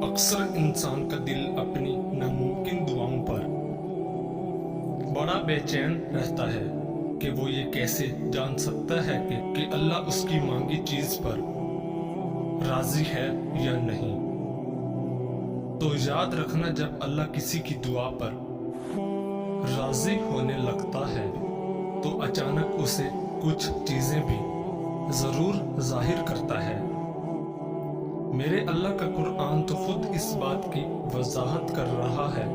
अक्सर इंसान का दिल अपनी नामुमकिन दुआओं पर बड़ा बेचैन रहता है कि वो ये कैसे जान सकता है कि अल्लाह उसकी मांगी चीज पर राजी है या नहीं। तो याद रखना, जब अल्लाह किसी की दुआ पर राजी होने लगता है तो अचानक उसे कुछ चीजें भी जरूर जाहिर करता है। मेरे अल्लाह का कुरान तो खुद इस बात की वजाहत कर रहा है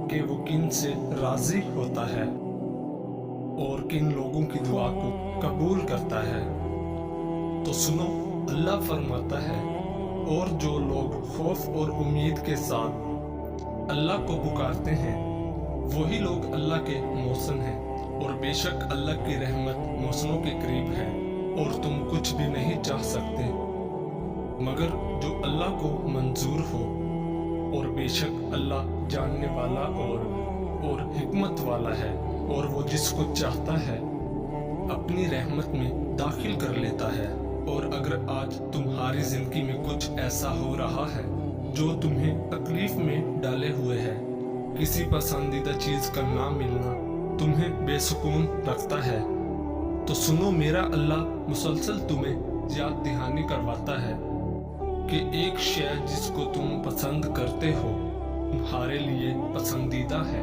कि वो किन से राजी होता है और किन लोगों की दुआ को कबूल करता है। तो सुनो, अल्लाह फरमाता है, और जो लोग खौफ और उम्मीद के साथ अल्लाह को पुकारते हैं वही लोग अल्लाह के मोहसिन हैं, और बेशक अल्लाह की रहमत मोहसिनों के करीब है, और तुम कुछ भी नहीं चाह सकते मगर जो अल्लाह को मंजूर हो, और बेशक अल्लाह जानने वाला और हिकमत वाला है, और वो जिसको चाहता है अपनी रहमत में दाखिल कर लेता है। और अगर आज तुम्हारी जिंदगी में कुछ ऐसा हो रहा है जो तुम्हें तकलीफ में डाले हुए है, किसी पसंदीदा चीज का ना मिलना तुम्हें बेसुकून रखता है, तो सुनो, मेरा अल्लाह मुसलसल तुम्हें याद दहानी करवाता है कि एक शय जिसको तुम पसंद करते हो तुम्हारे लिए पसंदीदा है,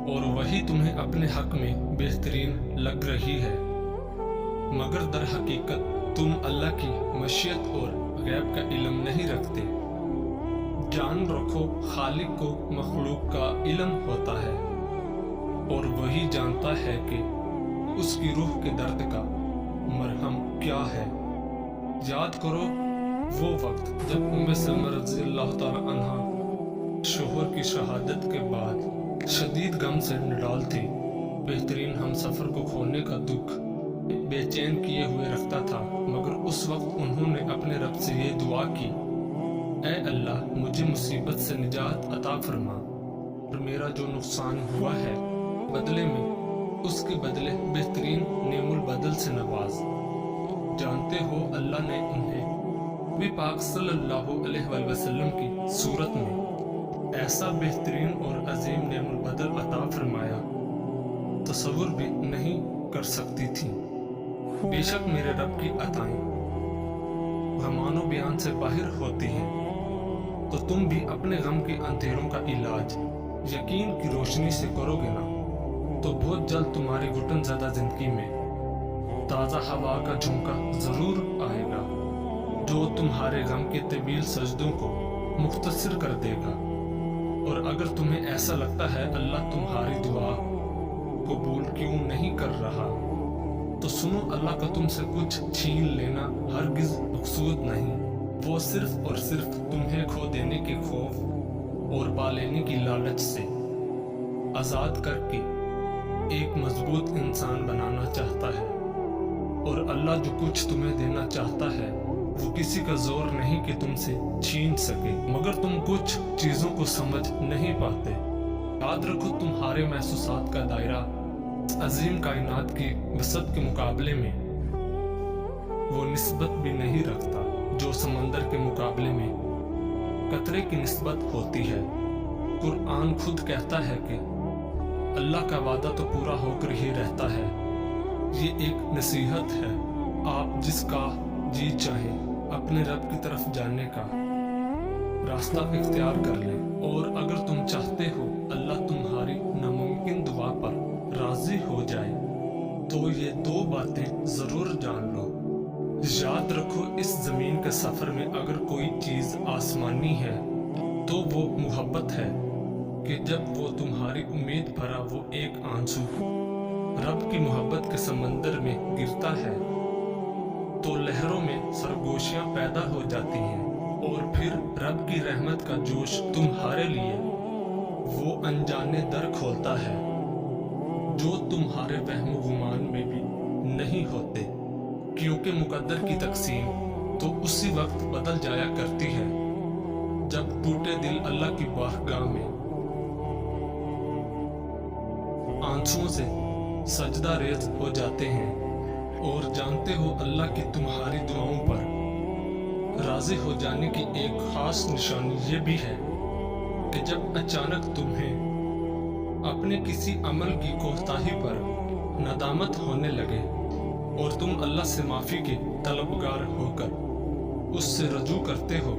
और वही तुम्हें अपने हक में बेहतरीन लग रही है, मगर दर हकीकत तुम अल्लाह की मशीयत और गैब का इल्म नहीं रखते। जान रखो, खालिक को मखलूक का इल्म होता है, और वही जानता है कि उसकी रूह के दर्द का मरहम क्या है। याद करो वो वक्त जब उम्मे सलमा रज़ियल्लाहु ताला अन्हा शोहर की शहादत के बाद शदीद गम से निडाल थी। बेहतरीन हम सफ़र को खोने का दुख बेचैन किए हुए रखता था, मगर उस वक्त उन्होंने अपने रब से ये दुआ की, ऐ अल्लाह, मुझे मुसीबत से निजात अता फरमा, और मेरा जो नुकसान हुआ है बदले में उसके बदले बेहतरीन नेमुल बदल से नवाज। जानते हो, अल्लाह ने उन्हें नबी पाक सल्लल्लाहु अलैहि वसल्लम की सूरत में ऐसा बेहतरीन और अजीम नेमुल बदल अता फरमाया, तसव्वुर भी नहीं कर सकती थी। बेशक मेरे रब की अताएं गमानो बयान से बाहर होती हैं, तो तुम भी अपने गम के अंधेरों का इलाज यकीन की रोशनी से करोगे ना, तो बहुत जल्द तुम्हारी घुटन ज़्यादा जिंदगी में ताज़ा हवा का झोंका जरूर आएगा, जो तुम्हारे गम के तवील सजदों को मुख्तसर कर देगा। और अगर तुम्हें ऐसा लगता है अल्लाह तुम्हारी दुआ कबूल क्यों नहीं कर रहा, तो सुनो, अल्लाह का तुमसे कुछ छीन लेना हरगिज मकसूद नहीं। वो सिर्फ और सिर्फ तुम्हें खो देने के खौफ और पा लेने की लालच से आज़ाद करके एक मजबूत इंसान बनाना चाहता है। और अल्लाह जो कुछ तुम्हें देना चाहता है वो किसी का जोर नहीं कि तुमसे छीन सके, मगर तुम कुछ चीज़ों को समझ नहीं पाते। याद रखो, तुम्हारे महसूसात का दायरा अजीम कायनात की वसत के मुकाबले में वो निस्बत भी नहीं रखता जो समंदर के मुकाबले में कतरे की निस्बत होती है। कुरान खुद कहता है कि अल्लाह का वादा तो पूरा होकर ही रहता है। ये एक नसीहत है, आप जिसका जी चाहे अपने रब की तरफ जाने का रास्ता इख्तियार कर लें, और अगर तुम चाहते हो अल्लाह तुम्हारी नामुमकिन दुआ पर राजी हो जाए, तो ये दो बातें जरूर जान लो। याद रखो, इस जमीन के सफर में अगर कोई चीज आसमानी है तो वो मोहब्बत है, कि जब वो तुम्हारी उम्मीद भरा वो एक आंसू रब की मोहब्बत के समंदर में गिरता है, तो लहरों में सरगोशियां पैदा हो जाती हैं, और फिर रब की रहमत का जोश तुम्हारे लिए वो अनजाने दर खोलता है जो तुम्हारे वहम गुमान में भी नहीं होते, क्योंकि मुकद्दर की तकसीम तो उसी वक्त बदल जाया करती है जब टूटे दिल अल्लाह की बारगाह में आंसुओं से सजदा रेज हो जाते हैं। और जानते हो, अल्लाह की तुम्हारी दुआओं पर राज़ी हो जाने की एक ख़ास निशानी ये भी है कि जब अचानक तुम्हें अपने किसी अमल की कोताही पर नदामत होने लगे और तुम अल्लाह से माफ़ी के तलबगार होकर उससे रजू करते हो,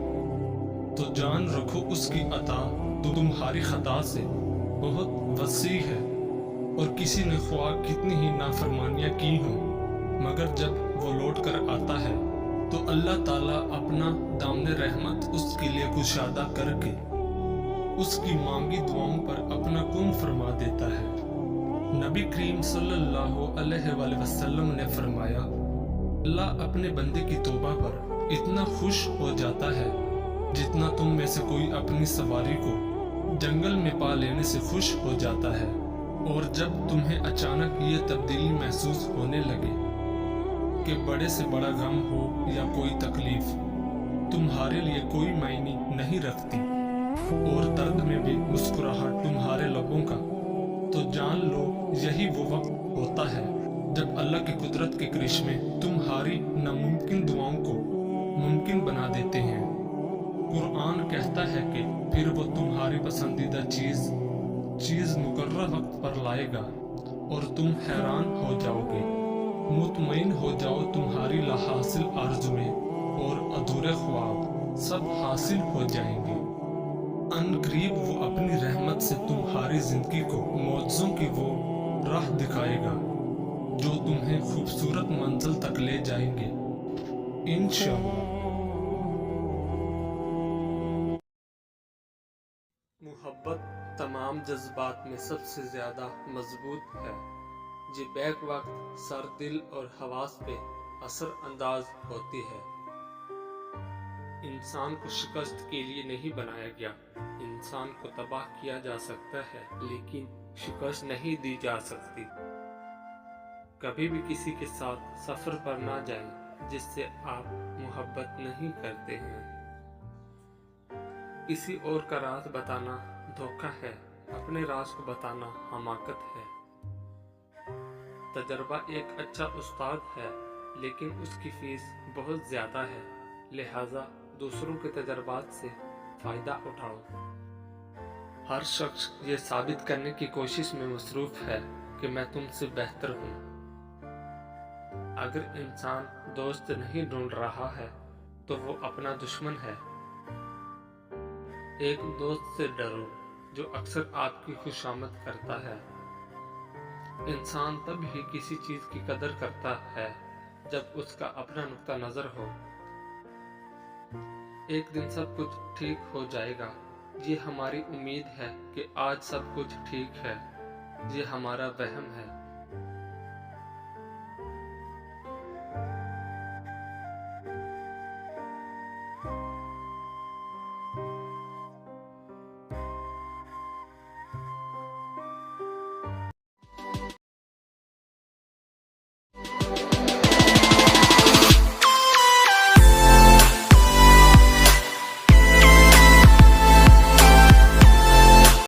तो जान रखो उसकी अता तो तुम्हारी खता से बहुत वसी है। और किसी ने ख्वाह कितनी ही नाफरमानियाँ की हों, मगर जब वो लौट कर आता है तो अल्लाह ताला अपना दामन रहमत उसके लिए कुशादा करके उसकी मांगी दुआओं पर अपना कुन फरमा देता है। नबी करीम सल्लल्लाहु अलैहि वसल्लम ने फरमाया, अल्लाह अपने बंदे की तौबा पर इतना खुश हो जाता है जितना तुम में से कोई अपनी सवारी को जंगल में पा लेने से खुश हो जाता है। और जब तुम्हें अचानक ये तब्दीली महसूस होने लगे कि बड़े से बड़ा गम हो या कोई तकलीफ तुम्हारे लिए कोई मायने नहीं रखती और दर्द में भी मुस्कुराहट तुम्हारे लबों का, तो जान लो यही वो वक्त होता है जब अल्लाह की कुदरत के करिश्मे तुम्हारी नामुमकिन दुआओं को मुमकिन बना देते हैं। कुरान कहता है कि फिर वो तुम्हारी पसंदीदा चीज मुकर्रर वक्त पर लाएगा और तुम हैरान हो जाओगे। मुतमईन हो जाओ तुम्हारी लाहासिल आरज़ुएं और अधूरे ख्वाब सब हासिल हो जाएंगे। अनकरीब वो अपनी रहमत से तुम्हारी जिंदगी को मौजों की वो राह दिखाएगा जो तुम्हें खूबसूरत मंजिल तक ले जाएंगे इंशाअल्लाह। मुहब्बत तमाम जज्बात में सबसे ज़्यादा मजबूत है, जो बैक वक्त सर, दिल और हवास पे असर अंदाज होती है। इंसान को शिकस्त के लिए नहीं बनाया गया। इंसान को तबाह किया जा सकता है लेकिन शिकस्त नहीं दी जा सकती। कभी भी किसी के साथ सफ़र पर ना जाएं जिससे आप मुहब्बत नहीं करते हैं। किसी और का राज बताना धोखा है, अपने राज को बताना हमाकत है। तजर्बा एक अच्छा उस्ताद है लेकिन उसकी फीस बहुत ज़्यादा है, लिहाजा दूसरों के तजर्बात से फ़ायदा उठाओ। हर शख्स ये साबित करने की कोशिश में मसरूफ़ है कि मैं तुमसे बेहतर हूँ। अगर इंसान दोस्त नहीं ढूंढ रहा है तो वो अपना दुश्मन है। एक दोस्त से डरो जो अक्सर आपकी खुशामद करता है। इंसान तब ही किसी चीज की कदर करता है जब उसका अपना नुक्ता नजर हो। एक दिन सब कुछ ठीक हो जाएगा, ये हमारी उम्मीद है कि आज सब कुछ ठीक है, ये हमारा वहम है।